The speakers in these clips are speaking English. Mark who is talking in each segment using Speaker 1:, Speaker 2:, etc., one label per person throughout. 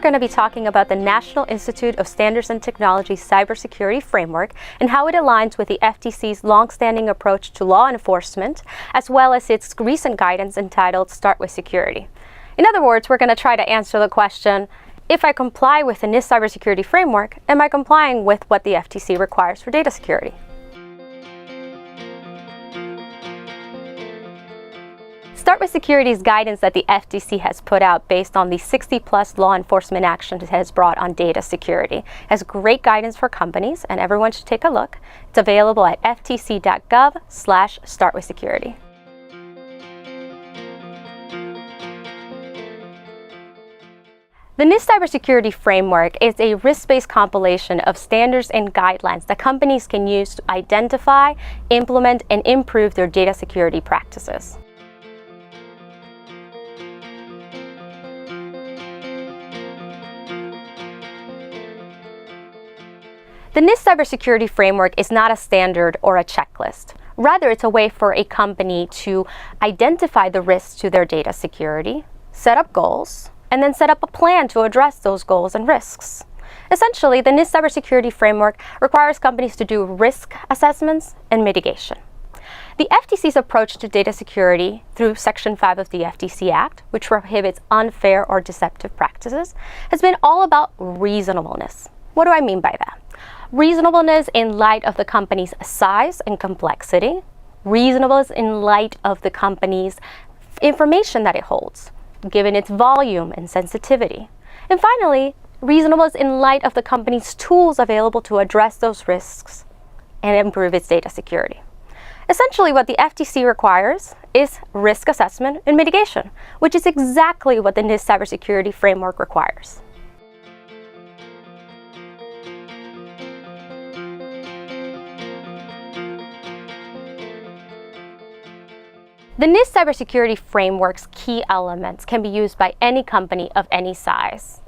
Speaker 1: going to be talking about the National Institute of Standards and Technology CyberSecurity Framework and how it aligns with the FTC's long-standing approach to law enforcement, as well as its recent guidance entitled Start with Security. In other words, we're going to try to answer the question, if I comply with the NIST Cybersecurity Framework, am I complying with what the FTC requires for data security? Start with Security's guidance that the FTC has put out based on the 60-plus law enforcement actions it has brought on data security. It has great guidance for companies, and everyone should take a look. It's available at ftc.gov/startwithsecurity. The NIST Cybersecurity Framework is a risk-based compilation of standards and guidelines that companies can use to identify, implement, and improve their data security practices. The NIST Cybersecurity Framework is not a standard or a checklist. Rather, it's a way for a company to identify the risks to their data security, set up goals, and then set up a plan to address those goals and risks. Essentially, the NIST Cybersecurity Framework requires companies to do risk assessments and mitigation. The FTC's approach to data security through Section 5 of the FTC Act, which prohibits unfair or deceptive practices, has been all about reasonableness. What do I mean by that? Reasonableness in light of the company's size and complexity, reasonableness in light of the company's information that it holds, given its volume and sensitivity, and finally, reasonableness in light of the company's tools available to address those risks and improve its data security. Essentially, what the FTC requires is risk assessment and mitigation, which is exactly what the NIST Cybersecurity Framework requires. The NIST Cybersecurity Framework's key elements can be used by any company of any size.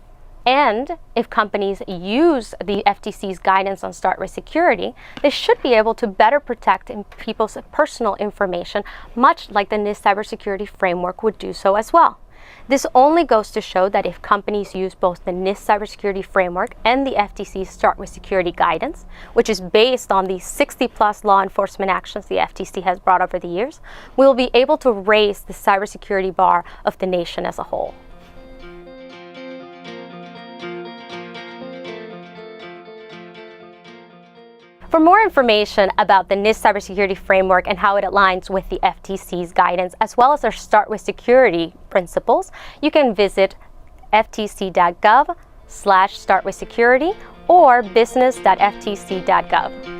Speaker 1: And if companies use the FTC's guidance on Start with Security, they should be able to better protect people's personal information, much like the NIST Cybersecurity Framework would do so as well. This only goes to show that if companies use both the NIST Cybersecurity Framework and the FTC's Start with Security guidance, which is based on the 60-plus law enforcement actions the FTC has brought over the years, we will be able to raise the cybersecurity bar of the nation as a whole. For more information about the NIST Cybersecurity Framework and how it aligns with the FTC's guidance, as well as our Start with Security principles, you can visit ftc.gov/startwithsecurity or business.ftc.gov.